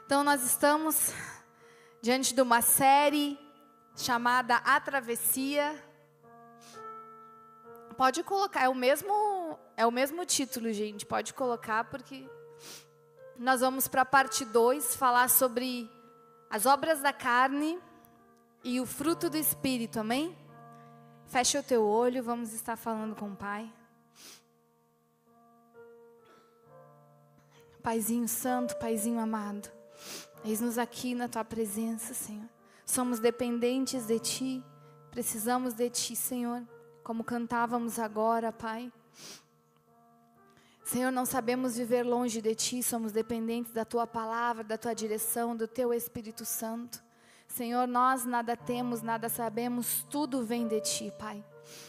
Então nós estamos diante de uma série chamada A Travessia. Pode colocar, é o mesmo título, gente. Pode colocar porque nós vamos para a parte 2 falar sobre as obras da carne e o fruto do Espírito, amém? Fecha o teu olho, vamos estar falando com o Pai. Paizinho santo, Paizinho amado, eis-nos aqui na Tua presença, Senhor. Somos dependentes de Ti, precisamos de Ti, Senhor, como cantávamos agora, Pai. Senhor, não sabemos viver longe de Ti, somos dependentes da Tua palavra, da Tua direção, do Teu Espírito Santo. Senhor, nós nada temos, nada sabemos, tudo vem de Ti, Pai.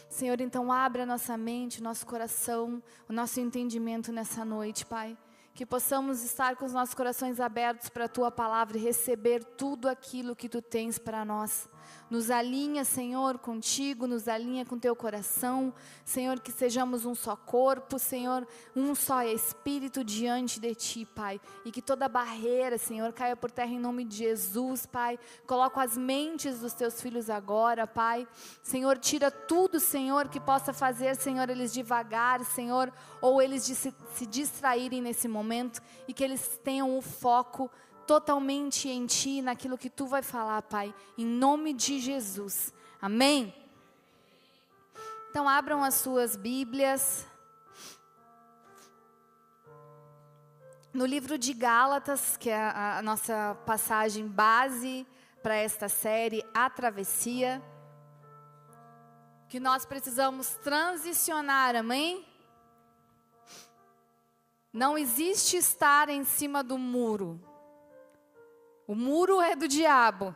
Senhor, então abra a nossa mente, o nosso coração, o nosso entendimento nessa noite, Pai. Que possamos estar com os nossos corações abertos para a Tua palavra e receber tudo aquilo que Tu tens para nós. Nos alinha, Senhor, contigo, nos alinha com Teu coração. Senhor, que sejamos um só corpo, Senhor, um só Espírito diante de Ti, Pai. E que toda barreira, Senhor, caia por terra em nome de Jesus, Pai. Coloca as mentes dos Teus filhos agora, Pai. Senhor, tira tudo, Senhor, que possa fazer, Senhor, eles devagar, Senhor, ou eles se distraírem nesse momento. E que eles tenham o foco totalmente em Ti, naquilo que Tu vai falar, Pai, em nome de Jesus, amém? Então abram as suas Bíblias, no livro de Gálatas, que é a nossa passagem base para esta série, A Travessia, que nós precisamos transicionar, amém? Não existe estar em cima do muro. O muro é do diabo.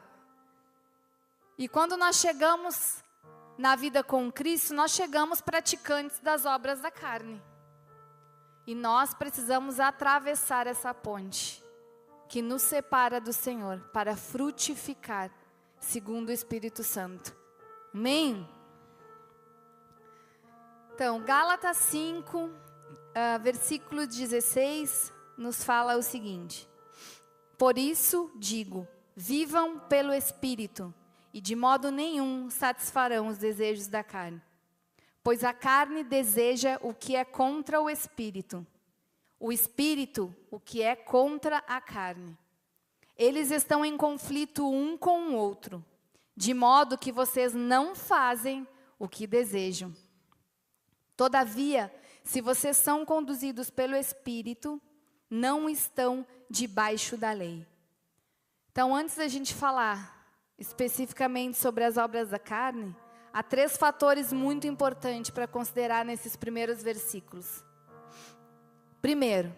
E quando nós chegamos na vida com Cristo, nós chegamos praticantes das obras da carne. E nós precisamos atravessar essa ponte que nos separa do Senhor para frutificar segundo o Espírito Santo. Amém? Então, Gálatas 5, versículo 16, nos fala o seguinte: por isso digo, vivam pelo Espírito, e de modo nenhum satisfarão os desejos da carne. Pois a carne deseja o que é contra o Espírito, o Espírito o que é contra a carne. Eles estão em conflito um com o outro, de modo que vocês não fazem o que desejam. Todavia, se vocês são conduzidos pelo Espírito, não estão debaixo da lei. Então, antes da gente falar especificamente sobre as obras da carne, há 3 fatores muito importantes para considerar nesses primeiros versículos. Primeiro,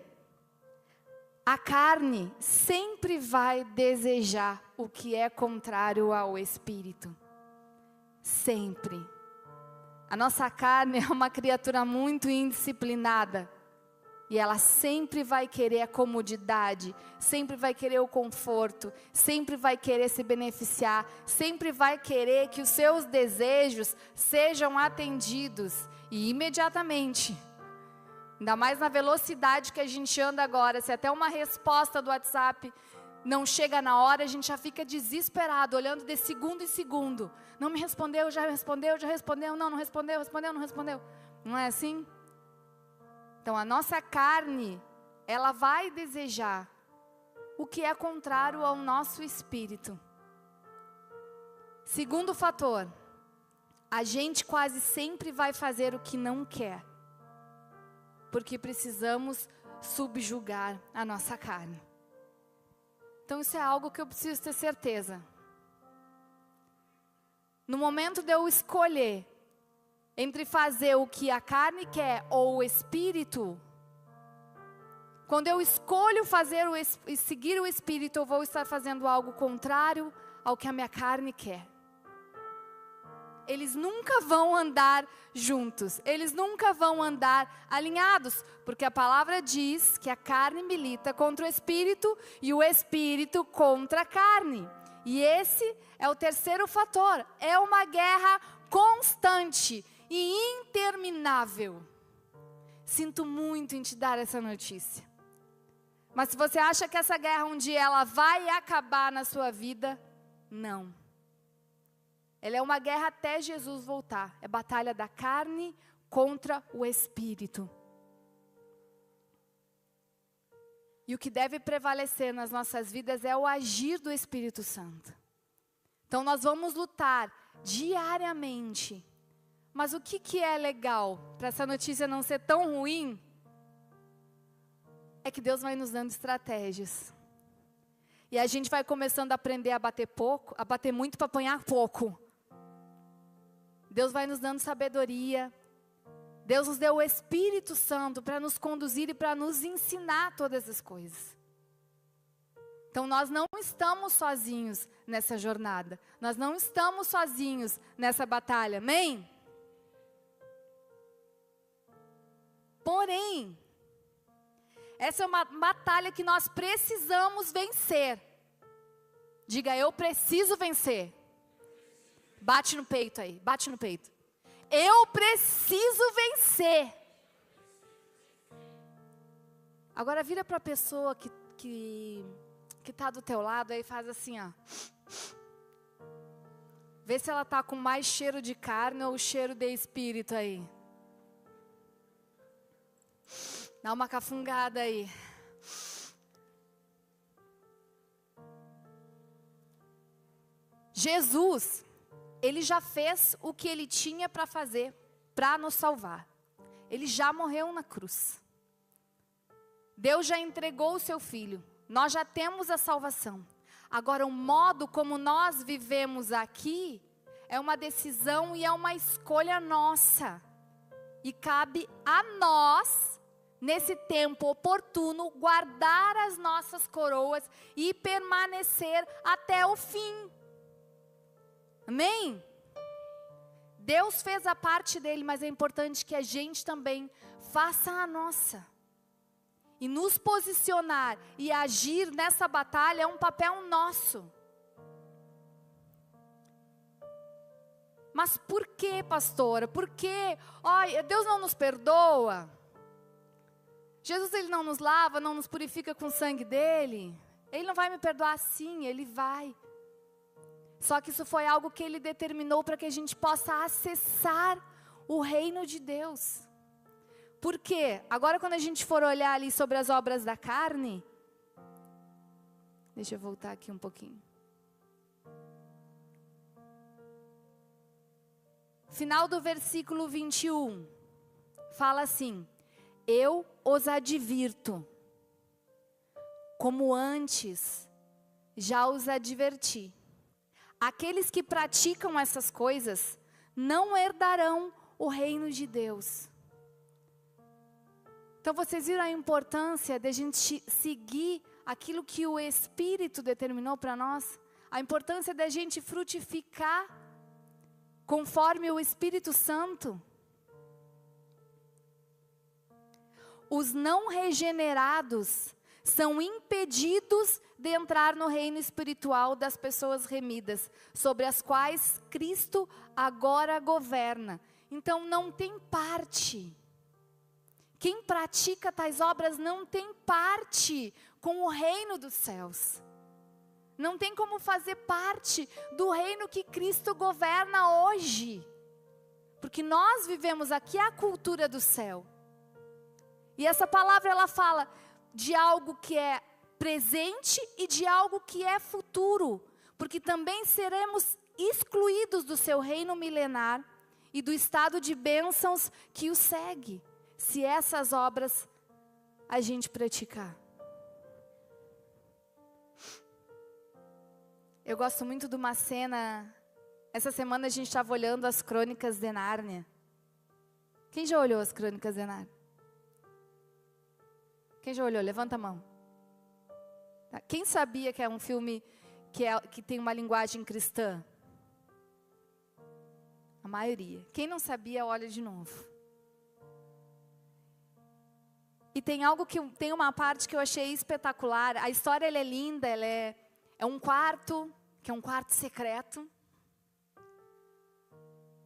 a carne sempre vai desejar o que é contrário ao Espírito. Sempre. A nossa carne é uma criatura muito indisciplinada. E ela sempre vai querer a comodidade, sempre vai querer o conforto, sempre vai querer se beneficiar, sempre vai querer que os seus desejos sejam atendidos e imediatamente. Ainda mais na velocidade que a gente anda agora, se até uma resposta do WhatsApp não chega na hora, a gente já fica desesperado, olhando de segundo em segundo. Não me respondeu, já respondeu, não respondeu, não respondeu. Não é assim? Então, a nossa carne, ela vai desejar o que é contrário ao nosso espírito. Segundo fator, a gente quase sempre vai fazer o que não quer, porque precisamos subjugar a nossa carne. Então, isso é algo que eu preciso ter certeza. No momento de eu escolher entre fazer o que a carne quer ou o Espírito, quando eu escolho fazer e seguir o Espírito, eu vou estar fazendo algo contrário ao que a minha carne quer. Eles nunca vão andar juntos, eles nunca vão andar alinhados, porque a palavra diz que a carne milita contra o Espírito e o Espírito contra a carne. E esse é o terceiro fator, é uma guerra constante e interminável. Sinto muito em te dar essa notícia. Mas se você acha que essa guerra um dia ela vai acabar na sua vida, não. Ela é uma guerra até Jesus voltar. É batalha da carne contra o espírito. E o que deve prevalecer nas nossas vidas é o agir do Espírito Santo. Então nós vamos lutar diariamente. Mas o que é legal para essa notícia não ser tão ruim? É que Deus vai nos dando estratégias. E a gente vai começando a aprender a bater pouco, a bater muito para apanhar pouco. Deus vai nos dando sabedoria. Deus nos deu o Espírito Santo para nos conduzir e para nos ensinar todas as coisas. Então nós não estamos sozinhos nessa jornada. Nós não estamos sozinhos nessa batalha. Amém? Porém, essa é uma batalha que nós precisamos vencer. Diga, eu preciso vencer. Bate no peito aí, bate no peito. Eu preciso vencer. Agora vira para a pessoa que está do teu lado aí, faz assim, ó. Vê se ela está com mais cheiro de carne ou cheiro de espírito aí. Dá uma cafungada aí. Jesus, Ele já fez o que Ele tinha para fazer, para nos salvar. Ele já morreu na cruz. Deus já entregou o seu Filho. Nós já temos a salvação. Agora, o modo como nós vivemos aqui é uma decisão e é uma escolha nossa. E cabe a nós, nesse tempo oportuno, guardar as nossas coroas e permanecer até o fim. Amém? Deus fez a parte dele, mas é importante que a gente também faça a nossa. E nos posicionar e agir nessa batalha é um papel nosso. Mas por que, pastora? Por que? Deus não nos perdoa? Jesus, Ele não nos lava, não nos purifica com o sangue dele? Ele não vai me perdoar? Sim, Ele vai. Só que isso foi algo que Ele determinou para que a gente possa acessar o reino de Deus. Por quê? Agora quando a gente for olhar ali sobre as obras da carne, deixa eu voltar aqui um pouquinho. Final do versículo 21, fala assim: eu os advirto, como antes já os adverti. Aqueles que praticam essas coisas não herdarão o reino de Deus. Então vocês viram a importância de a gente seguir aquilo que o Espírito determinou para nós? A importância da gente frutificar conforme o Espírito Santo. Os não regenerados são impedidos de entrar no reino espiritual das pessoas remidas, sobre as quais Cristo agora governa. Então não tem parte. Quem pratica tais obras não tem parte com o reino dos céus. Não tem como fazer parte do reino que Cristo governa hoje. Porque nós vivemos aqui a cultura do céu. E essa palavra ela fala de algo que é presente e de algo que é futuro. Porque também seremos excluídos do seu reino milenar e do estado de bênçãos que o segue, se essas obras a gente praticar. Eu gosto muito de uma cena. Essa semana a gente estava olhando as Crônicas de Nárnia. Quem já olhou as Crônicas de Nárnia? Quem já olhou? Levanta a mão. Tá. Quem sabia que é um filme que tem uma linguagem cristã? A maioria. Quem não sabia, olha de novo. E tem uma parte que eu achei espetacular. A história ela é linda, ela é um quarto, que é um quarto secreto.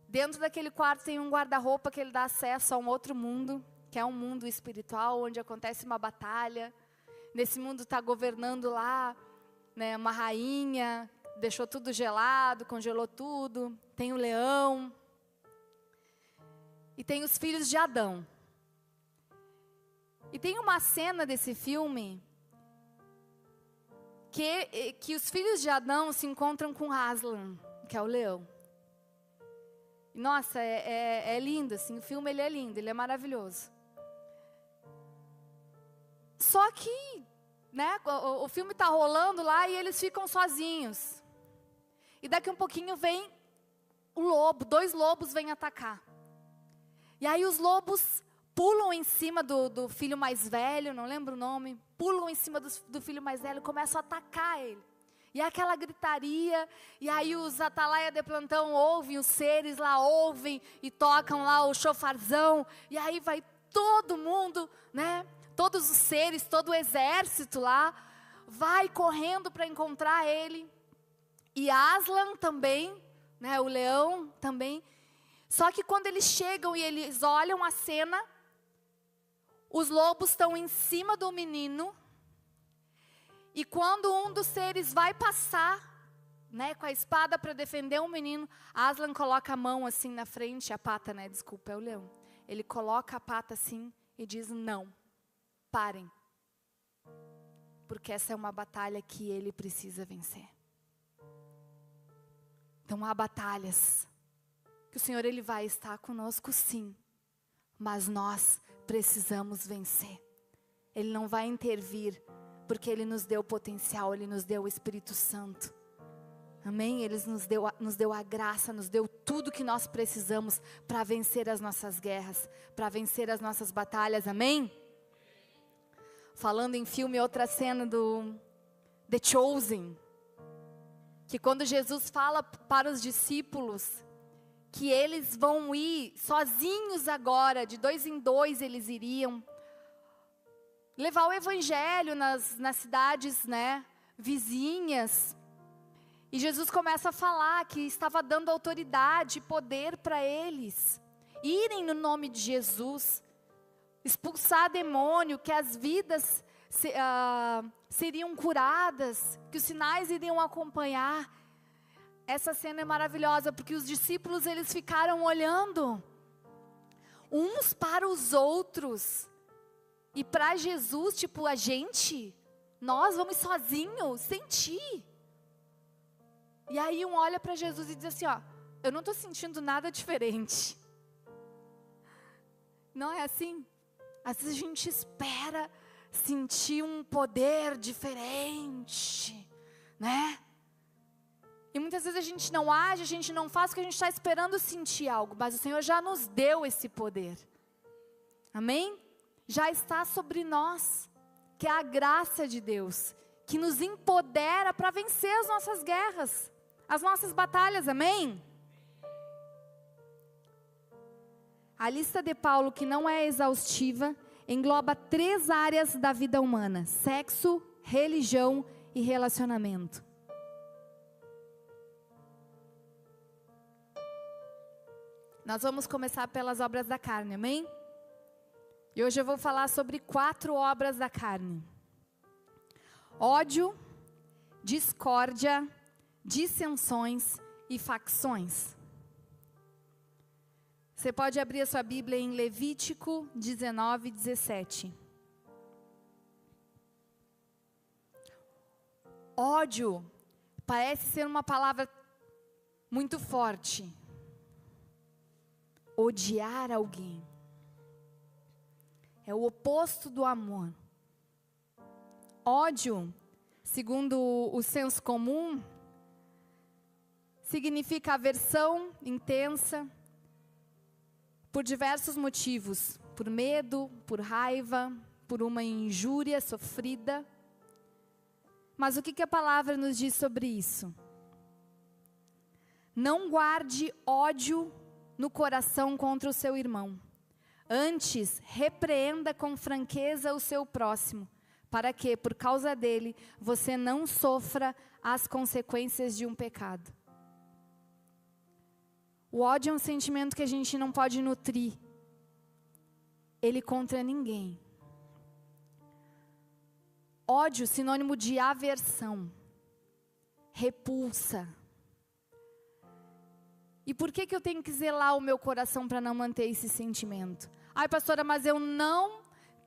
Dentro daquele quarto tem um guarda-roupa que ele dá acesso a um outro mundo, que é um mundo espiritual, onde acontece uma batalha. nesse mundo está governando lá, né, uma rainha, deixou tudo gelado, congelou tudo. Tem o leão. E tem os filhos de Adão. E tem uma cena desse filme que os filhos de Adão se encontram com Aslan, que é o leão. Nossa, é lindo, assim, o filme ele é lindo, ele é maravilhoso. Só que, né, o filme está rolando lá e eles ficam sozinhos. E daqui um pouquinho vem o lobo, 2 lobos vêm atacar. E aí os lobos pulam em cima do filho mais velho, não lembro o nome, pulam em cima do filho mais velho e começam a atacar ele. E aquela gritaria, e aí os atalaia de plantão ouvem, os seres lá ouvem e tocam lá o chofarzão, e aí vai todo mundo, né? Todos os seres, todo o exército lá, vai correndo para encontrar ele. E Aslan também, né? O leão também. Só que quando eles chegam e eles olham a cena, os lobos estão em cima do menino. E quando um dos seres vai passar, né, com a espada para defender o menino, Aslan coloca a mão assim na frente, a pata, né, desculpa, é o leão. Ele coloca a pata assim e diz: não, parem. Porque essa é uma batalha que ele precisa vencer. Então há batalhas que o Senhor ele vai estar conosco sim, mas nós precisamos vencer. Ele não vai intervir, porque Ele nos deu potencial, Ele nos deu o Espírito Santo. Amém? Ele nos deu a graça, nos deu tudo que nós precisamos para vencer as nossas guerras, para vencer as nossas batalhas. Amém? Falando em filme, outra cena do The Chosen, que quando Jesus fala para os discípulos que eles vão ir sozinhos agora, de 2 em 2 eles iriam levar o evangelho nas cidades, né, vizinhas. E Jesus começa a falar que estava dando autoridade e poder para eles irem no nome de Jesus, expulsar demônio, que as vidas seriam curadas, que os sinais iriam acompanhar. Essa cena é maravilhosa, porque os discípulos eles ficaram olhando uns para os outros. E para Jesus, tipo, nós vamos sozinhos, sem ti. E aí um olha para Jesus e diz assim, ó, eu não estou sentindo nada diferente. Não é assim? Às vezes a gente espera sentir um poder diferente, né? E muitas vezes a gente não age, a gente não faz porque a gente está esperando sentir algo. Mas o Senhor já nos deu esse poder. Amém? Já está sobre nós, que é a graça de Deus, que nos empodera para vencer as nossas guerras, as nossas batalhas, amém? A lista de Paulo, que não é exaustiva, engloba 3 áreas da vida humana: sexo, religião e relacionamento. Nós vamos começar pelas obras da carne, amém? E hoje eu vou falar sobre 4 obras da carne: ódio, discórdia, dissensões e facções. Você pode abrir a sua Bíblia em Levítico 19, 17. Ódio parece ser uma palavra muito forte. Odiar alguém é o oposto do amor. Ódio, segundo o senso comum, significa aversão intensa por diversos motivos: por medo, por raiva, por uma injúria sofrida. Mas o que a palavra nos diz sobre isso? Não guarde ódio no coração contra o seu irmão. Antes, repreenda com franqueza o seu próximo, para que, por causa dele, você não sofra as consequências de um pecado. O ódio é um sentimento que a gente não pode nutrir ele contra ninguém. Ódio, sinônimo de aversão, repulsa. E por que eu tenho que zelar o meu coração para não manter esse sentimento? Ai, pastora, mas eu não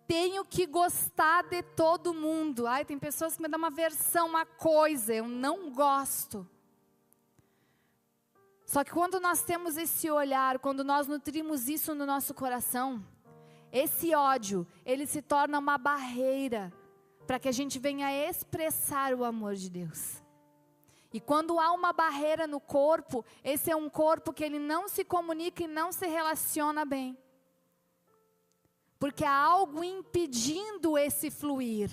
tenho que gostar de todo mundo. Ai, tem pessoas que me dão uma aversão, uma coisa, eu não gosto. Só que quando nós temos esse olhar, quando nós nutrimos isso no nosso coração, esse ódio, ele se torna uma barreira para que a gente venha expressar o amor de Deus. E quando há uma barreira no corpo, esse é um corpo que ele não se comunica e não se relaciona bem. Porque há algo impedindo esse fluir.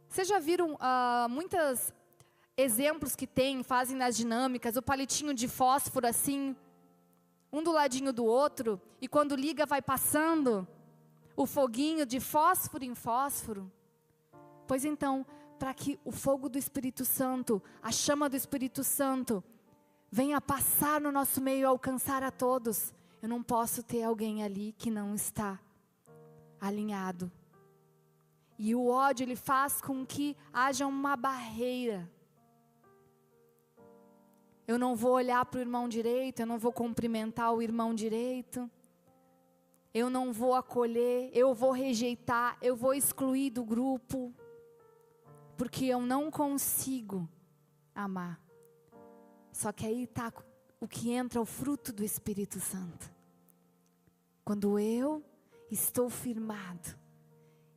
Vocês já viram muitos exemplos que fazem nas dinâmicas, o palitinho de fósforo assim, um do ladinho do outro, e quando liga vai passando o foguinho de fósforo em fósforo? Pois então, para que o fogo do Espírito Santo, a chama do Espírito Santo, venha passar no nosso meio e alcançar a todos, eu não posso ter alguém ali que não está alinhado. E o ódio, ele faz com que haja uma barreira. Eu não vou olhar para o irmão direito, eu não vou cumprimentar o irmão direito. Eu não vou acolher, eu vou rejeitar, eu vou excluir do grupo. Porque eu não consigo amar. Só que aí está o que entra, o fruto do Espírito Santo. Quando eu estou firmado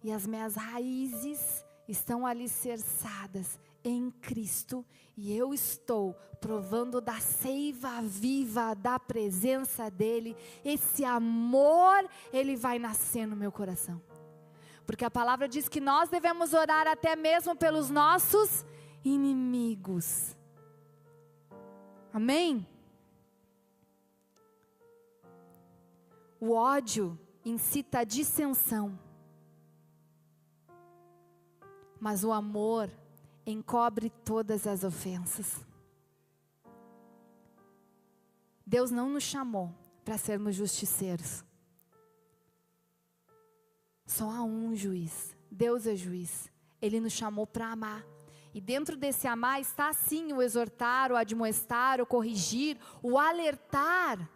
e as minhas raízes estão alicerçadas em Cristo e eu estou provando da seiva viva da presença dEle, esse amor, ele vai nascer no meu coração. Porque a palavra diz que nós devemos orar até mesmo pelos nossos inimigos. Amém? O ódio incita a dissensão. Mas o amor encobre todas as ofensas. Deus não nos chamou para sermos justiceiros. Só há um juiz. Deus é juiz. Ele nos chamou para amar. E dentro desse amar está sim o exortar, o admoestar, o corrigir, o alertar.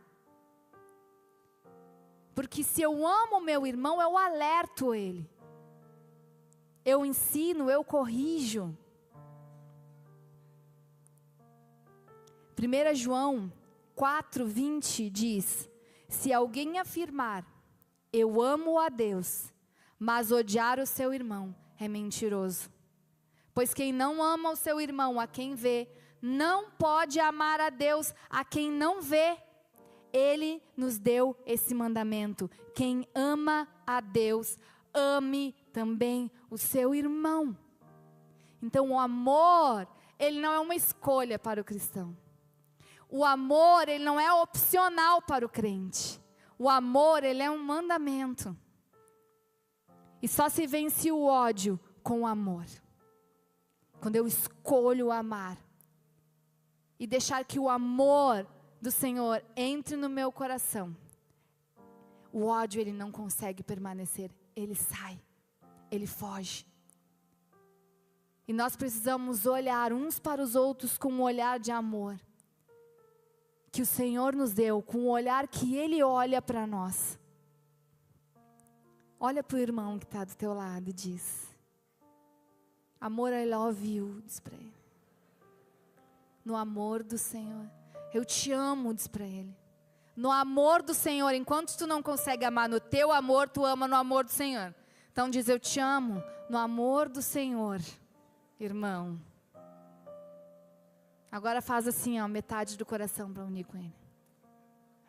Porque se eu amo meu irmão, eu alerto ele. Eu ensino, eu corrijo. 1 João 4:20 diz: se alguém afirmar, eu amo a Deus, mas odiar o seu irmão, é mentiroso. Pois quem não ama o seu irmão, a quem vê, não pode amar a Deus, a quem não vê. Ele nos deu esse mandamento: quem ama a Deus, ame também o seu irmão. Então o amor, ele não é uma escolha para o cristão. O amor, ele não é opcional para o crente. O amor, ele é um mandamento. E só se vence o ódio com o amor. Quando eu escolho amar e deixar que o amor do Senhor entre no meu coração, o ódio, ele não consegue permanecer. Ele sai, ele foge. E nós precisamos olhar uns para os outros com um olhar de amor que o Senhor nos deu, com o olhar que Ele olha para nós. Olha para o irmão que está do teu lado e diz: amor, I love you, diz para ele. No amor do Senhor, eu te amo, diz para ele. No amor do Senhor, enquanto tu não consegue amar no teu amor, tu ama no amor do Senhor. Então diz: eu te amo no amor do Senhor, irmão. Agora faz assim, ó, metade do coração para unir com ele.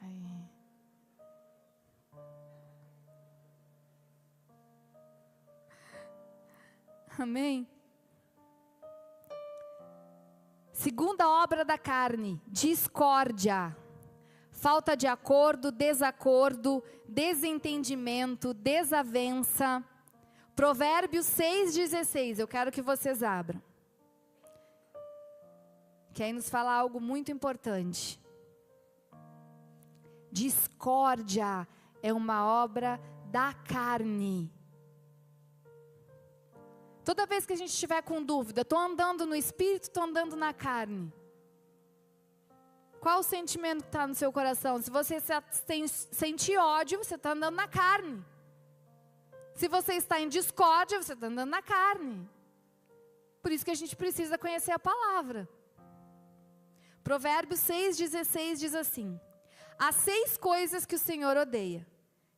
Aí. Amém? Segunda obra da carne: discórdia, falta de acordo, desacordo, desentendimento, desavença. Provérbios 6:16, eu quero que vocês abram. Que aí nos fala algo muito importante. Discórdia é uma obra da carne. Toda vez que a gente estiver com dúvida, estou andando no espírito, estou andando na carne. Qual o sentimento que está no seu coração? Se você sente ódio, você está andando na carne. Se você está em discórdia, você está andando na carne. Por isso que a gente precisa conhecer a palavra. Provérbios 6,16 diz assim: há 6 coisas que o Senhor odeia,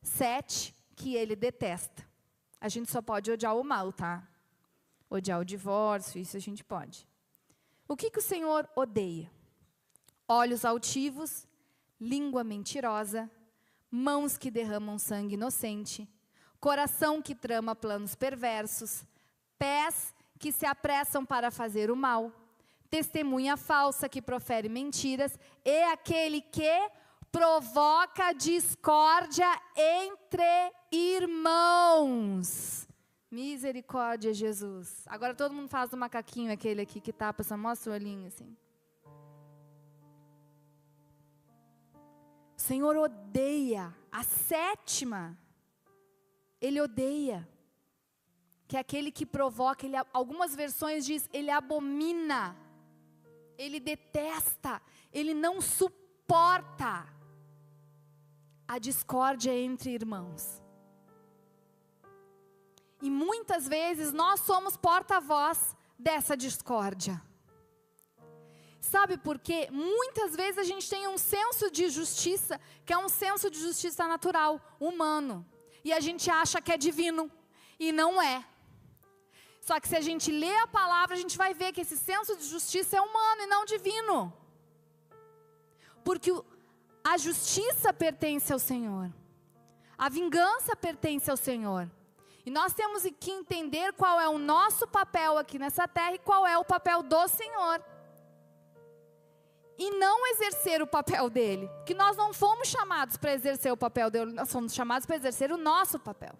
7 que Ele detesta. A gente só pode odiar o mal, tá? Odiar o divórcio, isso a gente pode. O que o Senhor odeia? Olhos altivos, língua mentirosa, mãos que derramam sangue inocente, coração que trama planos perversos, pés que se apressam para fazer o mal, testemunha falsa que profere mentiras, e aquele que provoca discórdia entre irmãos. Misericórdia, Jesus. Agora todo mundo faz do macaquinho, aquele aqui que tapa, só mostra o olhinho assim. O Senhor odeia, a 7ª, Ele odeia, que é aquele que provoca, algumas versões diz, Ele abomina, Ele detesta, Ele não suporta a discórdia entre irmãos. E muitas vezes nós somos porta-voz dessa discórdia. Sabe por quê? Muitas vezes a gente tem um senso de justiça, que é um senso de justiça natural, humano. E a gente acha que é divino, e não é. Só que se a gente lê a palavra, a gente vai ver que esse senso de justiça é humano e não divino. Porque a justiça pertence ao Senhor. A vingança pertence ao Senhor. E nós temos que entender qual é o nosso papel aqui nessa terra e qual é o papel do Senhor. E não exercer o papel dele. Porque nós não fomos chamados para exercer o papel dele, nós fomos chamados para exercer o nosso papel.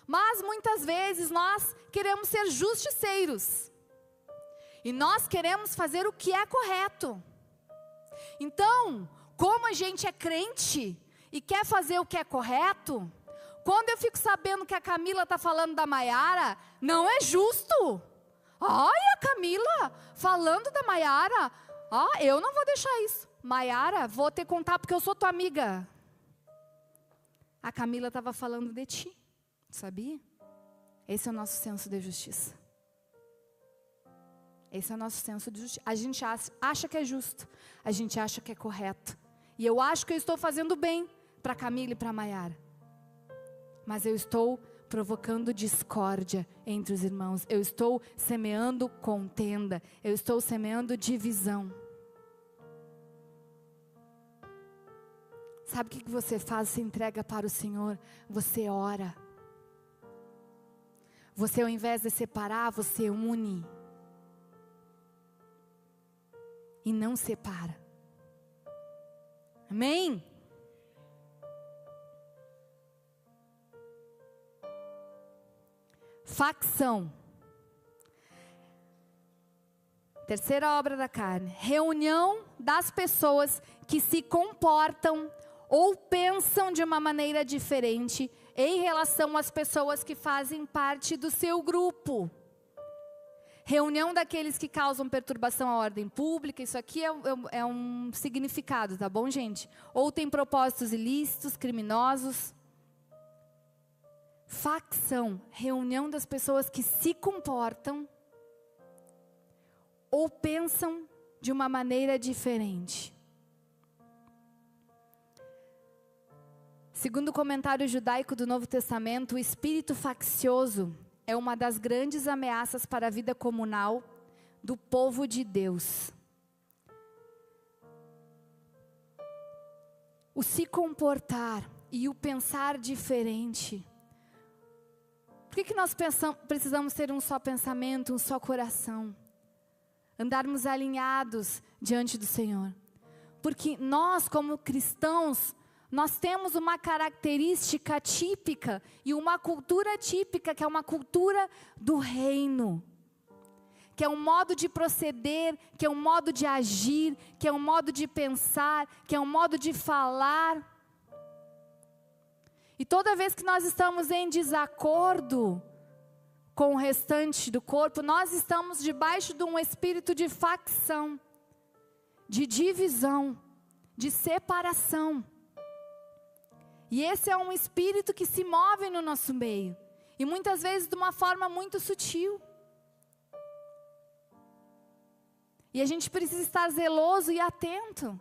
Mas muitas vezes nós queremos ser justiceiros. E nós queremos fazer o que é correto. Então, como a gente é crente e quer fazer o que é correto, quando eu fico sabendo que a Camila está falando da Maiara, não é justo. Ai, a Camila falando da Maiara. Eu não vou deixar isso. Maiara, vou te contar porque eu sou tua amiga. A Camila estava falando de ti, sabia? Esse é o nosso senso de justiça. Esse é o nosso senso de justiça. A gente acha que é justo. A gente acha que é correto. E eu acho que eu estou fazendo bem para a Camila e para a Maiara. Mas eu estou provocando discórdia entre os irmãos. Eu estou semeando contenda. Eu estou semeando divisão. Sabe o que você faz? Você entrega para o Senhor. Você ora. Você, ao invés de separar, você une. E não separa. Amém? Facção. Terceira obra da carne. Reunião das pessoas que se comportam ou pensam de uma maneira diferente em relação às pessoas que fazem parte do seu grupo. Reunião daqueles que causam perturbação à ordem pública. Isso aqui é um significado, tá bom, gente? Ou tem propósitos ilícitos, criminosos. Facção, reunião das pessoas que se comportam ou pensam de uma maneira diferente. Segundo o comentário judaico do Novo Testamento, o espírito faccioso é uma das grandes ameaças para a vida comunal do povo de Deus. O se comportar e o pensar diferente. Por que nós precisamos ter um só pensamento, um só coração? Andarmos alinhados diante do Senhor. Porque nós, como cristãos, nós temos uma característica típica e uma cultura típica, que é uma cultura do reino. Que é um modo de proceder, que é um modo de agir, que é um modo de pensar, que é um modo de falar. E toda vez que nós estamos em desacordo com o restante do corpo, nós estamos debaixo de um espírito de facção, de divisão, de separação. E esse é um espírito que se move no nosso meio, e muitas vezes de uma forma muito sutil. E a gente precisa estar zeloso e atento.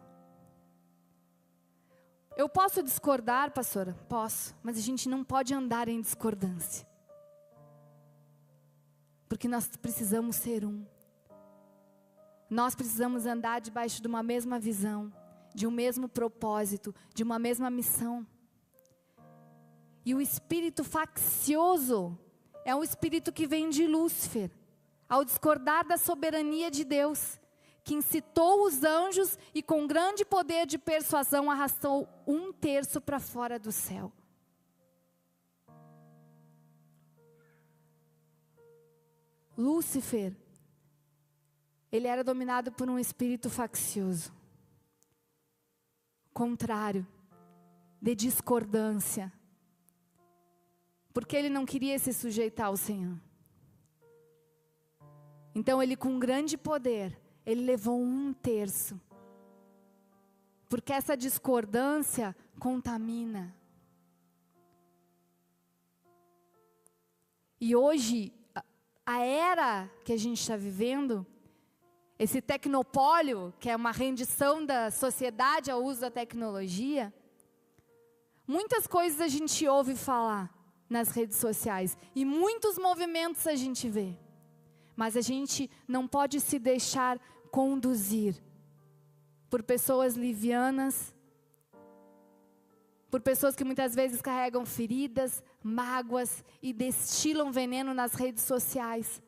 Eu posso discordar, pastora? Posso, mas a gente não pode andar em discordância. Porque nós precisamos ser um. Nós precisamos andar debaixo de uma mesma visão, de um mesmo propósito, de uma mesma missão. E o espírito faccioso é um espírito que vem de Lúcifer, ao discordar da soberania de Deus, que incitou os anjos e com grande poder de persuasão arrastou 1/3 para fora do céu. Lúcifer, ele era dominado por um espírito faccioso, contrário, de discordância, porque ele não queria se sujeitar ao Senhor. Então ele, com grande poder, ele levou 1/3, porque essa discordância contamina. E hoje, a era que a gente está vivendo, esse tecnopólio, que é uma rendição da sociedade ao uso da tecnologia, muitas coisas a gente ouve falar nas redes sociais, e muitos movimentos a gente vê, mas a gente não pode se deixar conduzir por pessoas livianas, por pessoas que muitas vezes carregam feridas, mágoas e destilam veneno nas redes sociais.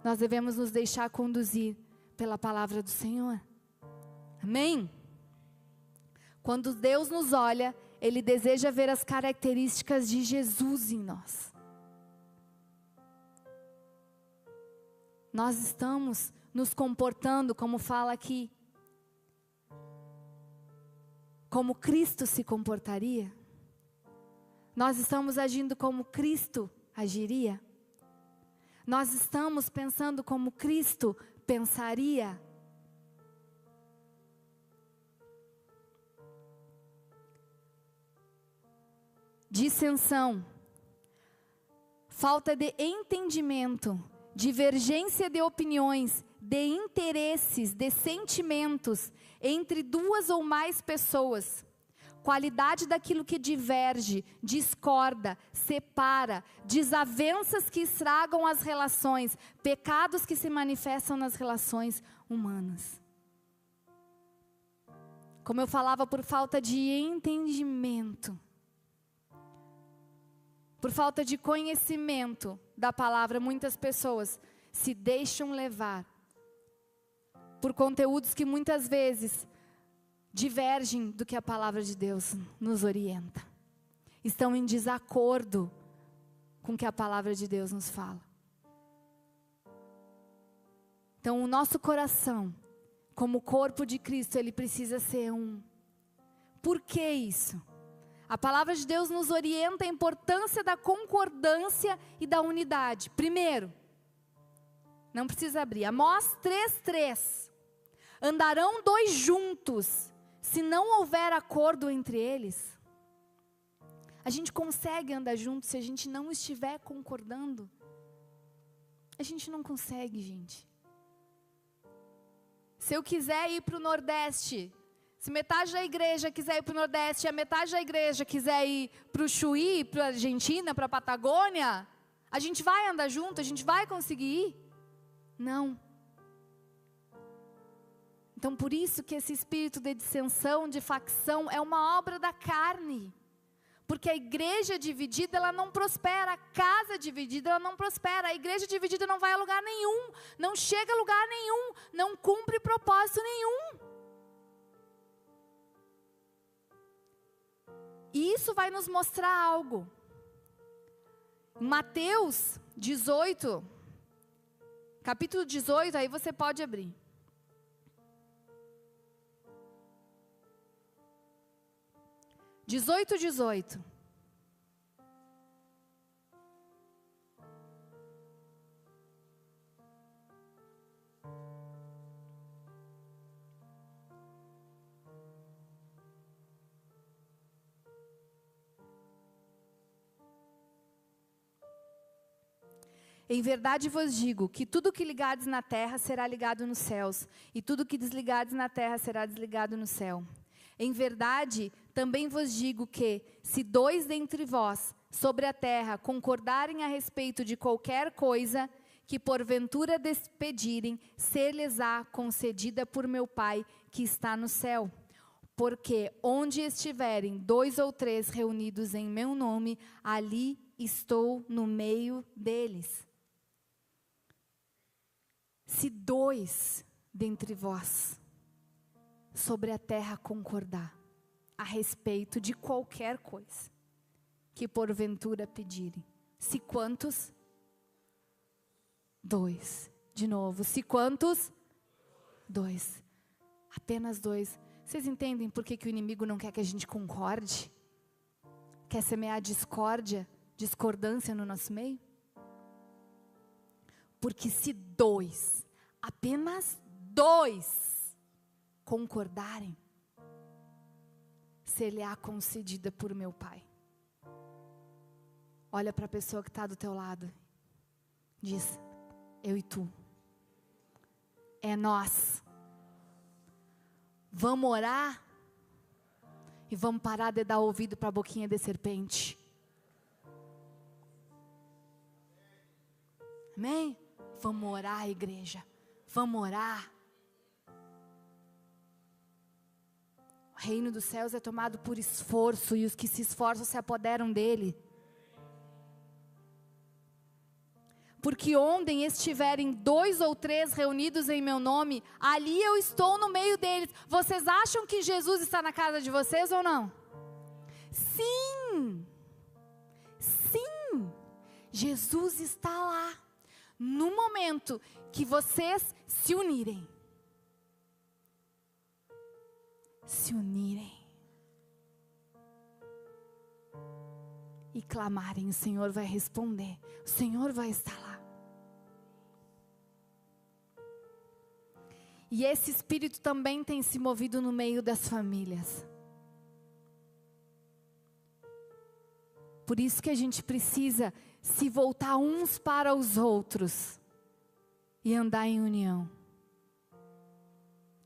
Nós devemos nos deixar conduzir pela palavra do Senhor. Amém? Quando Deus nos olha, Ele deseja ver as características de Jesus em nós. Nós estamos nos comportando, como fala aqui, como Cristo se comportaria? Nós estamos agindo como Cristo agiria? Nós estamos pensando como Cristo pensaria? Dissensão, falta de entendimento, divergência de opiniões, de interesses, de sentimentos entre duas ou mais pessoas, qualidade daquilo que diverge, discorda, separa, desavenças que estragam as relações, pecados que se manifestam nas relações humanas. Como eu falava, por falta de entendimento, por falta de conhecimento da palavra, muitas pessoas se deixam levar por conteúdos que muitas vezes divergem do que a palavra de Deus nos orienta. Estão em desacordo com o que a palavra de Deus nos fala. Então, o nosso coração, como corpo de Cristo, ele precisa ser um. Por que isso? A palavra de Deus nos orienta a importância da concordância e da unidade. Primeiro, não precisa abrir, Amós 3:3. Andarão 2 juntos, se não houver acordo entre eles. A gente consegue andar juntos se a gente não estiver concordando? A gente não consegue, gente. Se eu quiser ir para o Nordeste, se metade da igreja quiser ir para o Nordeste e a metade da igreja quiser ir para o Chuí, para a Argentina, para a Patagônia, a gente vai andar junto? A gente vai conseguir ir? Não. Então, por isso que esse espírito de dissensão, de facção, é uma obra da carne. Porque a igreja dividida, ela não prospera. A casa dividida, ela não prospera. A igreja dividida não vai a lugar nenhum. Não chega a lugar nenhum. Não cumpre propósito nenhum. E isso vai nos mostrar algo. Em Mateus 18, capítulo 18, aí você pode abrir. (18:18). Em verdade vos digo que tudo que ligardes na terra será ligado nos céus, e tudo que desligardes na terra será desligado no céu. Em verdade, também vos digo que, se 2 dentre vós, sobre a terra, concordarem a respeito de qualquer coisa, que porventura despedirem, ser-lhes-á concedida por meu Pai, que está no céu. Porque onde estiverem 2 ou 3 reunidos em meu nome, ali estou no meio deles. Se 2 dentre vós sobre a terra concordar a respeito de qualquer coisa que porventura pedirem. Se quantos? 2. De novo, se quantos? 2. Apenas 2. Vocês entendem por que o inimigo não quer que a gente concorde? Quer semear discórdia, discordância no nosso meio? Porque se 2, apenas 2 concordarem, ser-lhe-á concedida por meu Pai. Olha para a pessoa que está do teu lado. Diz, eu e tu. É nós. Vamos orar e vamos parar de dar ouvido para a boquinha de serpente. Amém? Vamos orar, igreja. Vamos orar. O reino dos céus é tomado por esforço, e os que se esforçam se apoderam dele. Porque onde estiverem 2 ou 3 reunidos em meu nome, ali eu estou no meio deles. Vocês acham que Jesus está na casa de vocês ou não? Sim. Sim. Jesus está lá. No momento que vocês se unirem. Se unirem. E clamarem, o Senhor vai responder. O Senhor vai estar lá. E esse Espírito também tem se movido no meio das famílias. Por isso que a gente precisa se voltar uns para os outros e andar em união.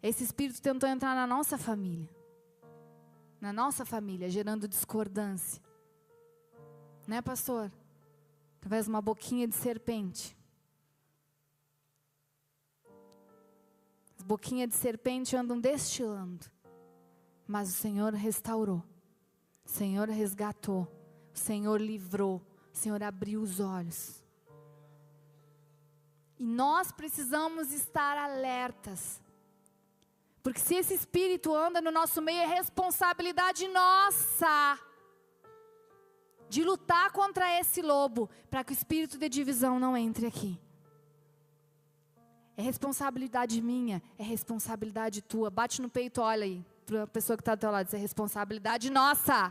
Esse Espírito tentou entrar na nossa família. Na nossa família, gerando discordância. Né, pastor? Através de uma boquinha de serpente. As boquinhas de serpente andam destilando. Mas o Senhor restaurou. O Senhor resgatou. O Senhor livrou. O Senhor abriu os olhos. E nós precisamos estar alertas. Porque se esse espírito anda no nosso meio, é responsabilidade nossa de lutar contra esse lobo, para que o espírito de divisão não entre aqui. É responsabilidade minha, é responsabilidade tua. Bate no peito, olha aí, para a pessoa que está do teu lado, diz, é responsabilidade nossa.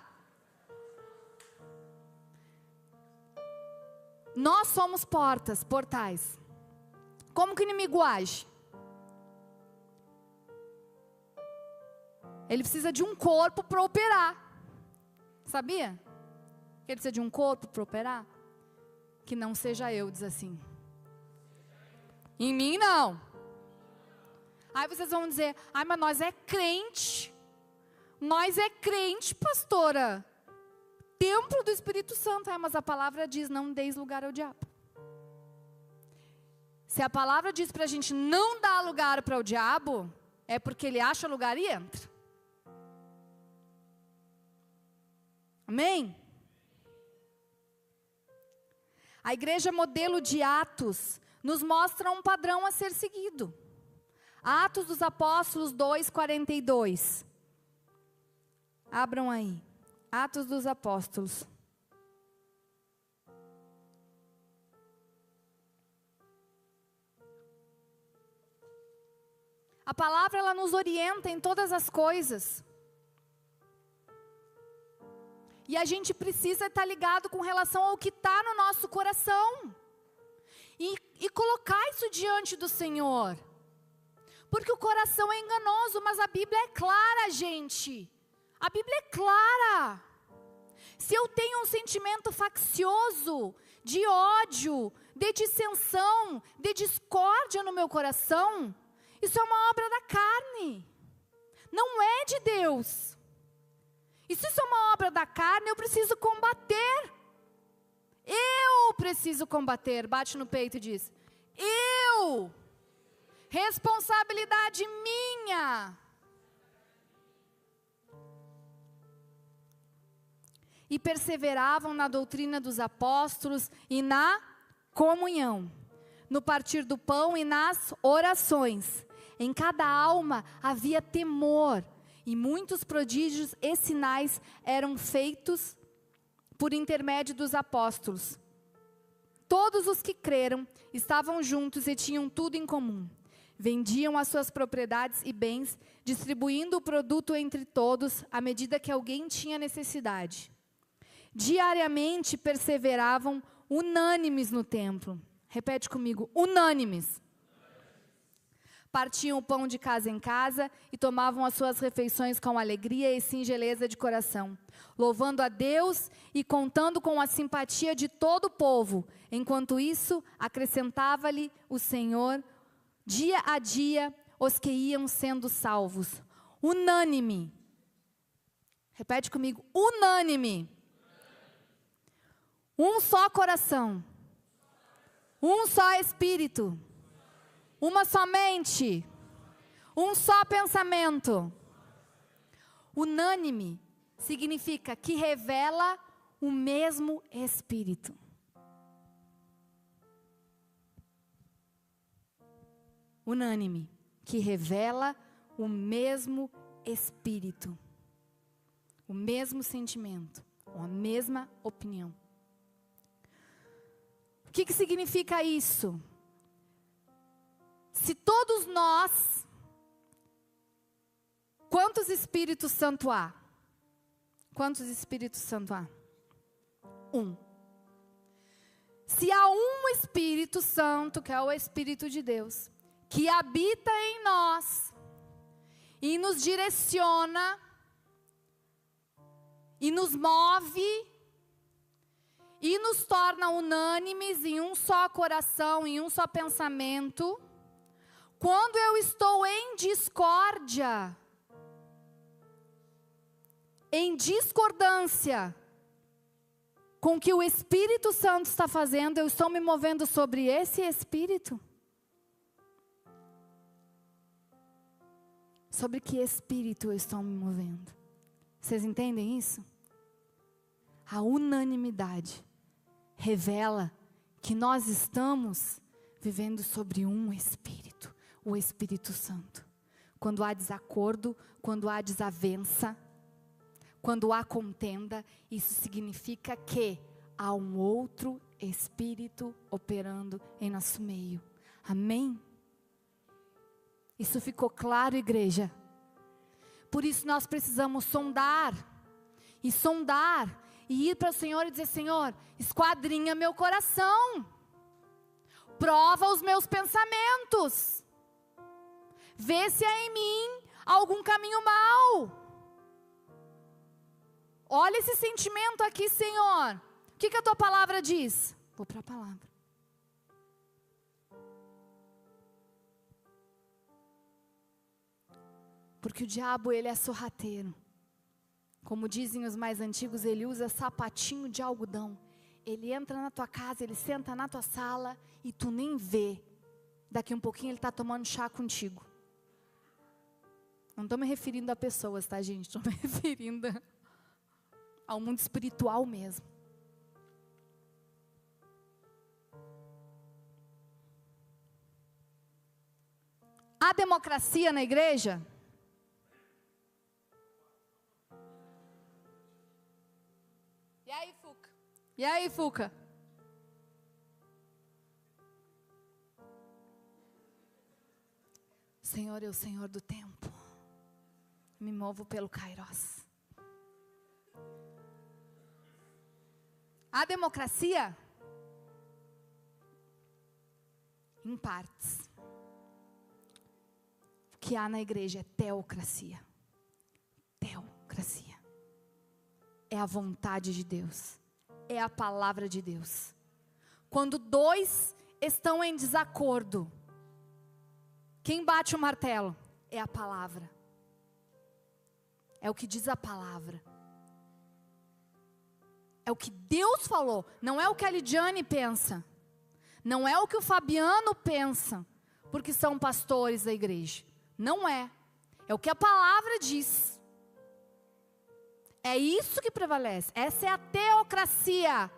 Nós somos portais. Como que o inimigo age? Ele precisa de um corpo para operar. Sabia? Que ele precisa de um corpo para operar? Que não seja eu, diz assim. Em mim não. Aí vocês vão dizer, mas nós é crente. Nós é crente, pastora. Templo do Espírito Santo. Mas a palavra diz, não deis lugar ao diabo. Se a palavra diz para a gente não dar lugar para o diabo, é porque ele acha lugar e entra. Amém? A igreja modelo de Atos nos mostra um padrão a ser seguido. Atos dos Apóstolos 2:42. Abram aí. Atos dos Apóstolos. A palavra, ela nos orienta em todas as coisas. E a gente precisa estar ligado com relação ao que está no nosso coração. E colocar isso diante do Senhor. Porque o coração é enganoso, mas a Bíblia é clara, gente. A Bíblia é clara. Se eu tenho um sentimento faccioso, de ódio, de dissensão, de discórdia no meu coração, isso é uma obra da carne. Não é de Deus. E se isso é uma obra da carne, eu preciso combater. Eu preciso combater. Bate no peito e diz: eu. Responsabilidade minha. E perseveravam na doutrina dos apóstolos e na comunhão, no partir do pão e nas orações. Em cada alma havia temor, e muitos prodígios e sinais eram feitos por intermédio dos apóstolos. Todos os que creram estavam juntos e tinham tudo em comum. Vendiam as suas propriedades e bens, distribuindo o produto entre todos, à medida que alguém tinha necessidade. Diariamente perseveravam unânimes no templo. Repete comigo: unânimes. Partiam o pão de casa em casa e tomavam as suas refeições com alegria e singeleza de coração, louvando a Deus e contando com a simpatia de todo o povo. Enquanto isso, acrescentava-lhe o Senhor, dia a dia, os que iam sendo salvos. Unânime. Repete comigo: unânime. Um só coração. Um só espírito. Uma só mente, um só pensamento. Unânime significa que revela o mesmo Espírito. Unânime, que revela o mesmo Espírito, o mesmo sentimento, a mesma opinião. O que significa isso? Se todos nós, quantos Espíritos Santo há? Quantos Espíritos Santo há? Um. Se há um Espírito Santo, que é o Espírito de Deus, que habita em nós, e nos direciona, e nos move, e nos torna unânimes em um só coração, em um só pensamento. Quando eu estou em discórdia, em discordância com o que o Espírito Santo está fazendo, eu estou me movendo sobre esse Espírito? Sobre que Espírito eu estou me movendo? Vocês entendem isso? A unanimidade revela que nós estamos vivendo sobre um Espírito. O Espírito Santo. Quando há desacordo, quando há desavença, quando há contenda, isso significa que há um outro Espírito operando em nosso meio. Amém? Isso ficou claro, igreja? Por isso nós precisamos sondar, e ir para o Senhor e dizer: Senhor, esquadrinha meu coração, prova os meus pensamentos, vê se há em mim algum caminho mau. Olha esse sentimento aqui, Senhor. O que a tua palavra diz? Vou para a palavra. Porque o diabo, ele é sorrateiro. Como dizem os mais antigos, ele usa sapatinho de algodão. Ele entra na tua casa, ele senta na tua sala e tu nem vê. Daqui um pouquinho ele está tomando chá contigo. Não estou me referindo a pessoas, tá, gente? Estou me referindo ao mundo espiritual mesmo. Há democracia na igreja? E aí, Fuca? E aí, Fuca? O Senhor é o Senhor do tempo. Me movo pelo Kairos. A democracia? Em partes. O que há na igreja é teocracia. Teocracia. É a vontade de Deus. É a palavra de Deus. Quando dois estão em desacordo, quem bate o martelo? É a palavra. É o que diz a palavra. É o que Deus falou. Não é o que a Lidiane pensa. Não é o que o Fabiano pensa. Porque são pastores da igreja. Não é. É o que a palavra diz. É isso que prevalece. Essa é a teocracia.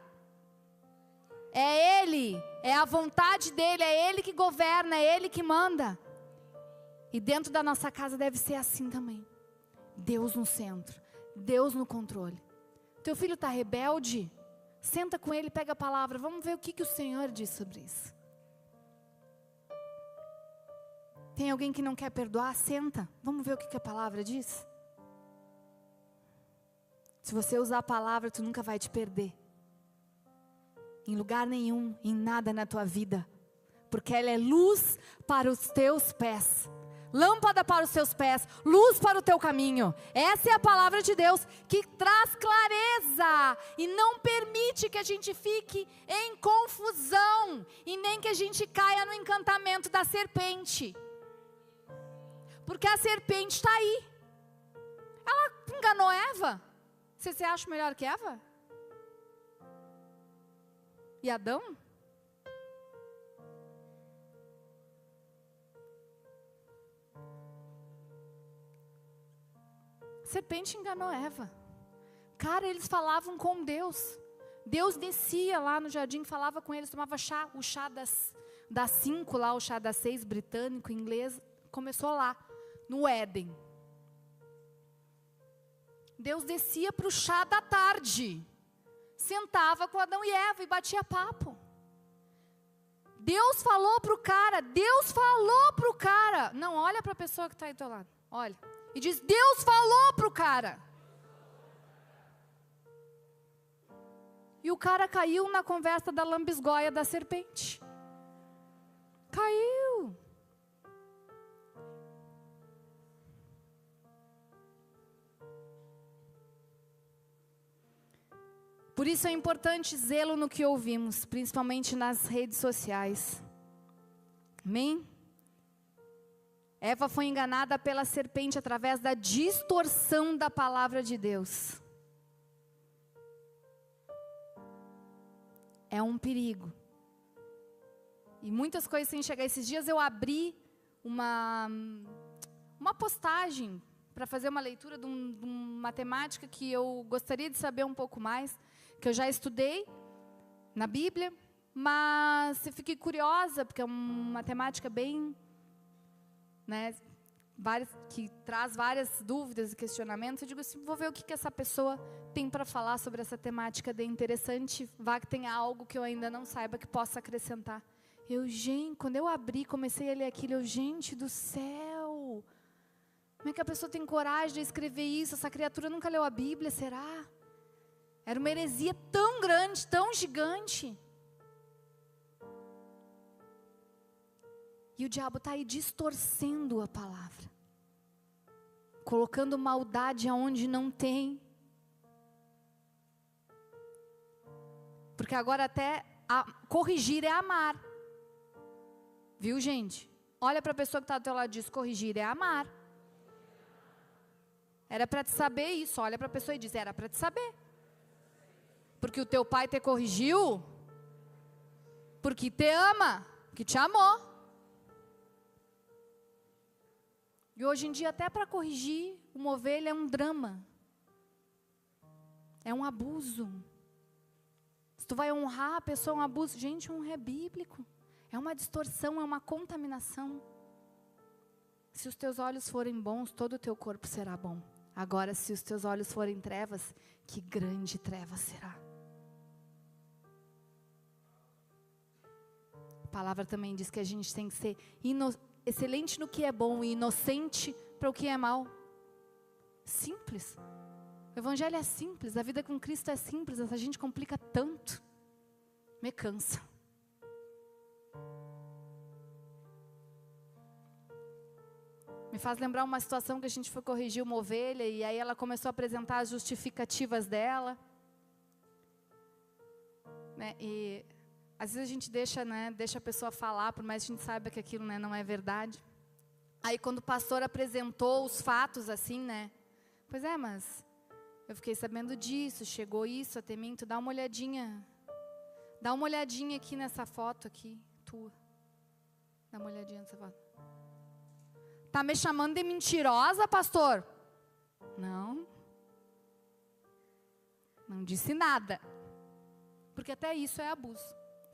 É Ele. É a vontade dEle. É Ele que governa. É Ele que manda. E dentro da nossa casa deve ser assim também. Deus no centro. Deus no controle. Teu filho está rebelde? Senta com ele, pega a palavra. Vamos ver o que o Senhor diz sobre isso. Tem alguém que não quer perdoar? Senta. Vamos ver o que a palavra diz. Se você usar a palavra, tu nunca vai te perder. Em lugar nenhum, em nada na tua vida. Porque ela é luz para os teus pés. Lâmpada para os teus pés, luz para o teu caminho. Essa é a palavra de Deus que traz clareza e não permite que a gente fique em confusão e nem que a gente caia no encantamento da serpente. Porque a serpente está aí. Ela enganou Eva. Você se acha melhor que Eva? E Adão? A serpente enganou Eva. Cara, eles falavam com Deus. Deus descia lá no jardim, falava com eles, tomava chá. O chá das 5 lá, o chá das 6, britânico, inglês. Começou lá, no Éden. Deus descia para o chá da tarde. Sentava com Adão e Eva e batia papo. Deus falou para o cara. Não, olha para a pessoa que está aí do teu lado. Olha. E diz, Deus falou para o cara. E o cara caiu na conversa da lambisgoia da serpente. Caiu. Por isso é importante zelo no que ouvimos, principalmente nas redes sociais. Amém? Eva foi enganada pela serpente através da distorção da palavra de Deus. É um perigo. E muitas coisas sem chegar. Esses dias eu abri uma postagem para fazer uma leitura de uma temática que eu gostaria de saber um pouco mais, que eu já estudei na Bíblia, mas eu fiquei curiosa, porque é uma temática bem, que traz várias dúvidas e questionamentos. Eu digo assim, vou ver o que essa pessoa tem para falar sobre essa temática de interessante, vá que tenha algo que eu ainda não saiba que possa acrescentar. Quando eu abri, comecei a ler aquilo, gente do céu, como é que a pessoa tem coragem de escrever isso? Essa criatura nunca leu a Bíblia, será? Era uma heresia tão grande, tão gigante. E o diabo está aí distorcendo a palavra. Colocando maldade aonde não tem. Porque agora até corrigir é amar. Viu, gente? Olha para a pessoa que está do teu lado e diz, corrigir é amar. Era para te saber isso. Olha para a pessoa e diz, era para te saber. Porque o teu pai te corrigiu, porque te ama, que te amou. E hoje em dia, até para corrigir uma ovelha é um drama. É um abuso. Se tu vai honrar a pessoa, é um abuso. Gente, honra é bíblico. É uma distorção, é uma contaminação. Se os teus olhos forem bons, todo o teu corpo será bom. Agora, se os teus olhos forem trevas, que grande treva será. A palavra também diz que a gente tem que ser excelente no que é bom e inocente para o que é mal. Simples. O evangelho é simples, a vida com Cristo é simples, a gente complica tanto. Me cansa. Me faz lembrar uma situação que a gente foi corrigir uma ovelha e aí ela começou a apresentar as justificativas dela. E Às vezes a gente deixa a pessoa falar, por mais que a gente saiba que aquilo, não é verdade. Aí quando o pastor apresentou os fatos assim, pois é, mas eu fiquei sabendo disso, chegou isso até mim, tu dá uma olhadinha aqui nessa foto aqui, tua. Dá uma olhadinha nessa foto. Tá me chamando de mentirosa, pastor? Não disse nada. Porque até isso é abuso.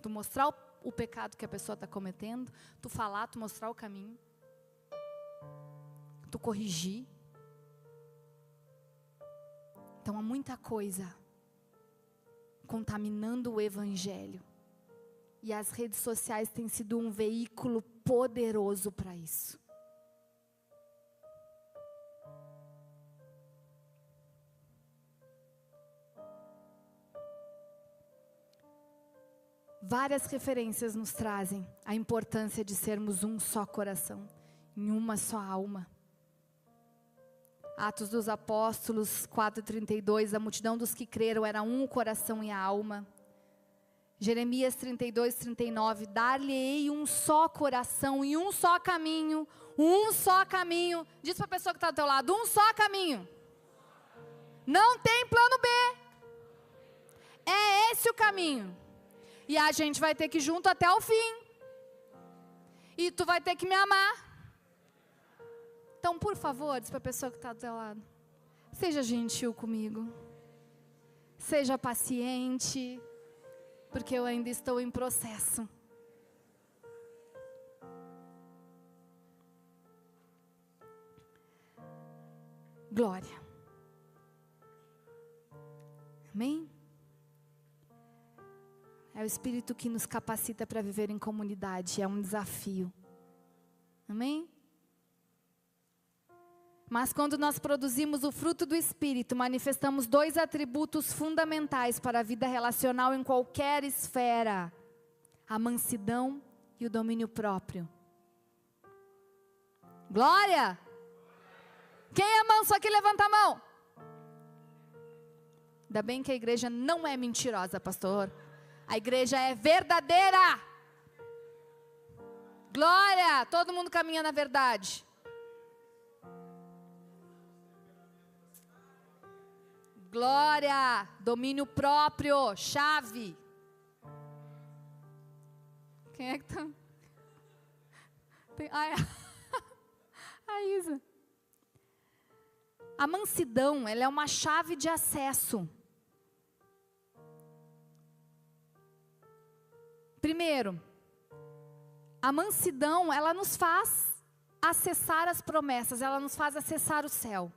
Tu mostrar o pecado que a pessoa está cometendo, tu falar, tu mostrar o caminho, tu corrigir. Então há muita coisa contaminando o evangelho. E as redes sociais têm sido um veículo poderoso para isso. Várias referências nos trazem a importância de sermos um só coração, em uma só alma. Atos dos Apóstolos 4:32, a multidão dos que creram era um coração e alma. Jeremias 32:39, dar-lhe-ei um só coração e um só caminho, diz para a pessoa que está do teu lado, um só caminho. Não tem plano B. É esse o caminho. E a gente vai ter que ir junto até o fim. E tu vai ter que me amar. Então, por favor, diz para a pessoa que está do teu lado, seja gentil comigo. Seja paciente. Porque eu ainda estou em processo. Glória. Amém? É o Espírito que nos capacita para viver em comunidade. É um desafio. Amém? Mas quando nós produzimos o fruto do Espírito, manifestamos 2 atributos fundamentais para a vida relacional em qualquer esfera: a mansidão e o domínio próprio. Glória! Quem é manso aqui, levanta a mão. Ainda bem que a igreja não é mentirosa, pastor. A igreja é verdadeira. Glória! Todo mundo caminha na verdade. Glória! Domínio próprio, chave. Quem é que tá? A Isa. A mansidão, ela é uma chave de acesso. Primeiro, a mansidão, ela nos faz acessar as promessas, ela nos faz acessar o céu.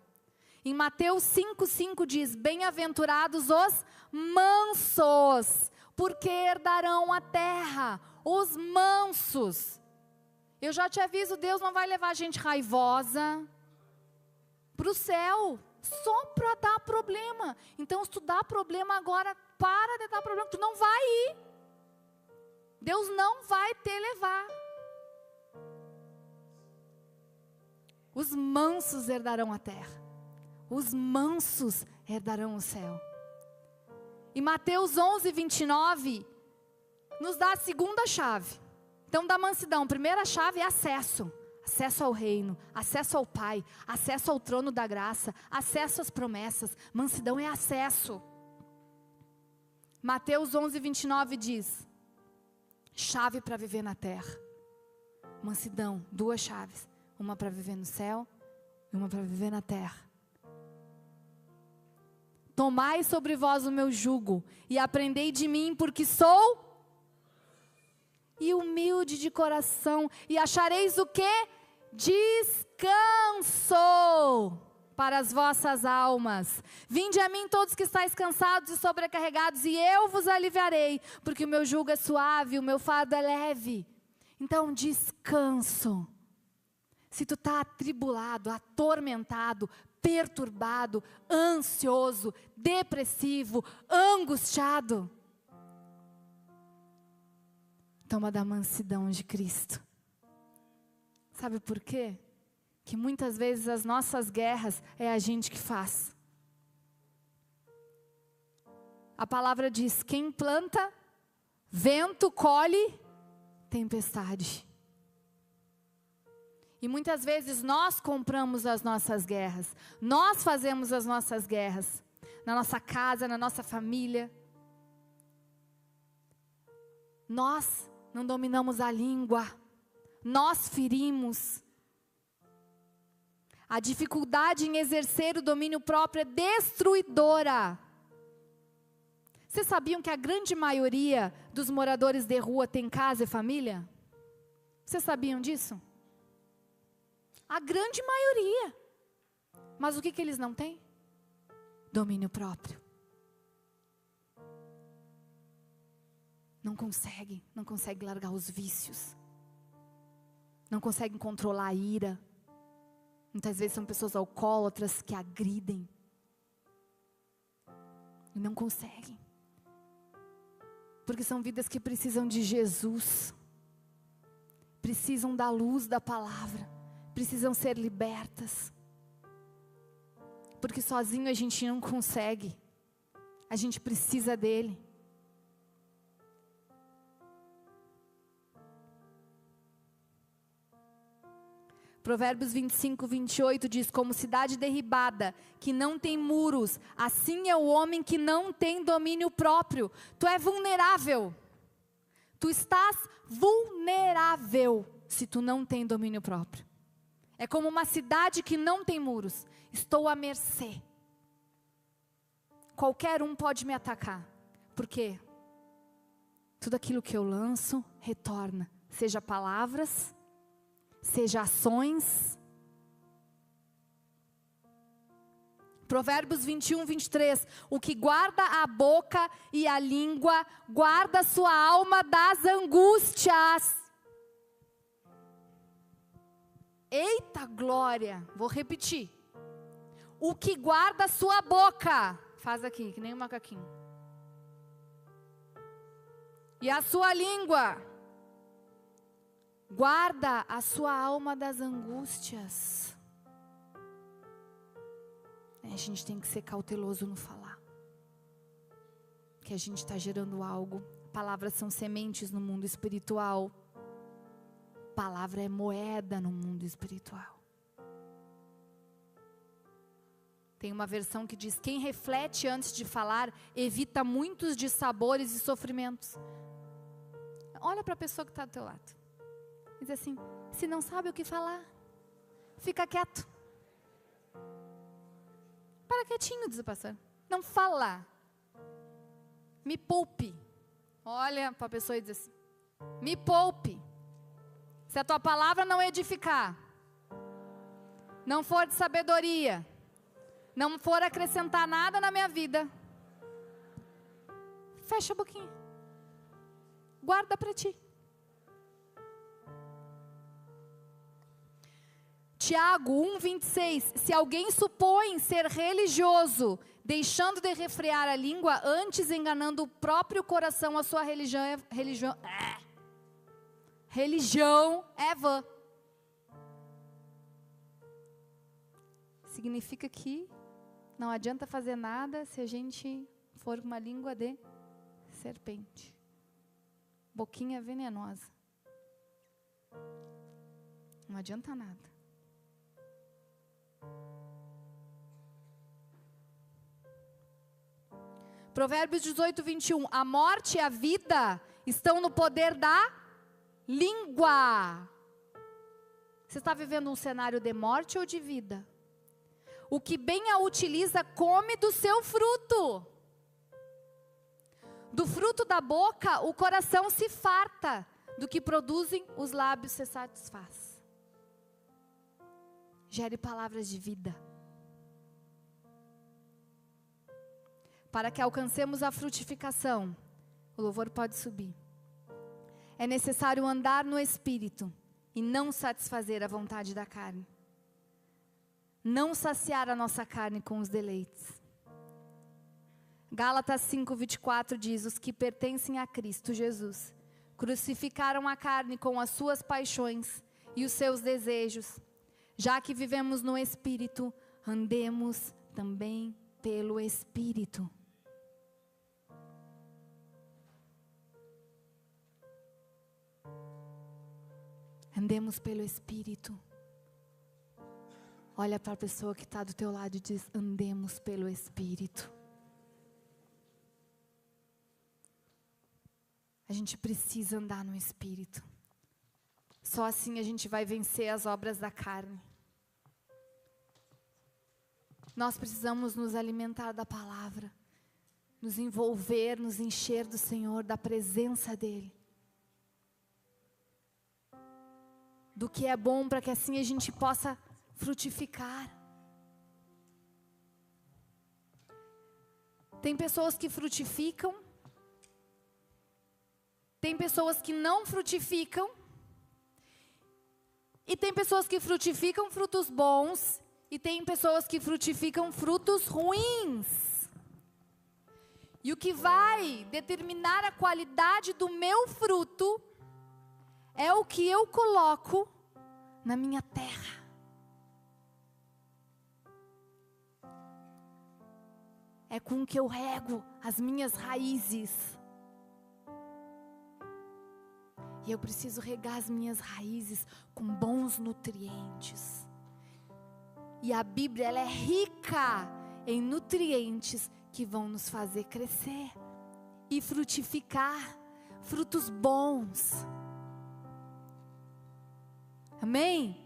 Em Mateus 5:5 diz, bem-aventurados os mansos, porque herdarão a terra, os mansos. Eu já te aviso, Deus não vai levar gente raivosa para o céu, só para dar problema. Então, se tu dá problema agora, para de dar problema, tu não vai ir. Deus não vai te levar. Os mansos herdarão a terra. Os mansos herdarão o céu. E Mateus 11:29 nos dá a segunda chave. Então, da mansidão, primeira chave é acesso. Acesso ao reino, acesso ao Pai, acesso ao trono da graça, acesso às promessas. Mansidão é acesso. Mateus 11:29 diz, chave para viver na terra. Mansidão, 2 chaves. Uma para viver no céu e uma para viver na terra. Tomai sobre vós o meu jugo e aprendei de mim, porque sou e humilde de coração, e achareis o quê? Descanso para as vossas almas. Vinde a mim todos que estáis cansados e sobrecarregados, e eu vos aliviarei, porque o meu jugo é suave, o meu fardo é leve. Então, descanso. Se tu está atribulado, atormentado, perturbado, ansioso, depressivo, angustiado, toma da mansidão de Cristo. Sabe por quê? Que muitas vezes as nossas guerras é a gente que faz. A palavra diz, quem planta, Vento colhe tempestade. E muitas vezes nós compramos as nossas guerras. Nós fazemos as nossas guerras. Na nossa casa, na nossa família. Nós não dominamos a língua. Nós ferimos. A dificuldade em exercer o domínio próprio é destruidora. Vocês sabiam que a grande maioria dos moradores de rua tem casa e família? Vocês sabiam disso? A grande maioria. Mas o que eles não têm? Domínio próprio. Não conseguem largar os vícios. Não conseguem controlar a ira. Muitas vezes são pessoas alcoólatras que agridem. E não conseguem. Porque são vidas que precisam de Jesus. Precisam da luz da palavra. Precisam ser libertas. Porque sozinho a gente não consegue. A gente precisa dele. Provérbios 25, 28 diz: como cidade derribada, que não tem muros, assim é o homem que não tem domínio próprio. Tu é vulnerável. Tu estás vulnerável se tu não tem domínio próprio. É como uma cidade que não tem muros. Estou à mercê. Qualquer um pode me atacar. Por quê? Tudo aquilo que eu lanço retorna. Seja palavras, seja ações. Provérbios 21, 23. O que guarda a boca e a língua, guarda sua alma das angústias. Eita glória, vou repetir. O que guarda a sua boca, faz aqui, que nem um macaquinho. E a sua língua, guarda a sua alma das angústias. A gente tem que ser cauteloso no falar. Que a gente está gerando algo. Palavras são sementes no mundo espiritual. Palavra é moeda no mundo espiritual. Tem uma versão que diz: quem reflete antes de falar, evita muitos dissabores e sofrimentos. Olha para a pessoa que está do teu lado. Diz assim: se não sabe o que falar, fica quieto. Para quietinho, diz o pastor. Não fala. Me poupe. Olha para a pessoa e diz assim: me poupe. Se a tua palavra não edificar, não for de sabedoria, não for acrescentar nada na minha vida, fecha a boquinha. Guarda para ti. Tiago 1,26. Se alguém supõe ser religioso, deixando de refrear a língua, antes enganando o próprio coração, a sua religião é vã. Significa que não adianta fazer nada se a gente for com uma língua de serpente. Boquinha venenosa. Não adianta nada. Provérbios 18, 21. A morte e a vida estão no poder da língua. Você está vivendo um cenário de morte ou de vida? O que bem a utiliza, come do seu fruto. Do fruto da boca, o coração se farta. Do que produzem, os lábios se satisfaz. Gere palavras de vida. Para que alcancemos a frutificação, o louvor pode subir. É necessário andar no Espírito e não satisfazer a vontade da carne. Não saciar a nossa carne com os deleites. Gálatas 5:24 diz: os que pertencem a Cristo Jesus crucificaram a carne com as suas paixões e os seus desejos. Já que vivemos no Espírito, andemos também pelo Espírito. Andemos pelo Espírito. Olha para a pessoa que está do teu lado e diz: andemos pelo Espírito. A gente precisa andar no Espírito. Só assim a gente vai vencer as obras da carne. Nós precisamos nos alimentar da palavra, nos envolver, nos encher do Senhor, da presença dEle. Do que é bom, para que assim a gente possa frutificar. Tem pessoas que frutificam, tem pessoas que não frutificam, e tem pessoas que frutificam frutos bons, e tem pessoas que frutificam frutos ruins. E o que vai determinar a qualidade do meu fruto é o que eu coloco na minha terra. É com que eu rego as minhas raízes. E eu preciso regar as minhas raízes com bons nutrientes. E a Bíblia, ela é rica em nutrientes que vão nos fazer crescer e frutificar frutos bons. Amém?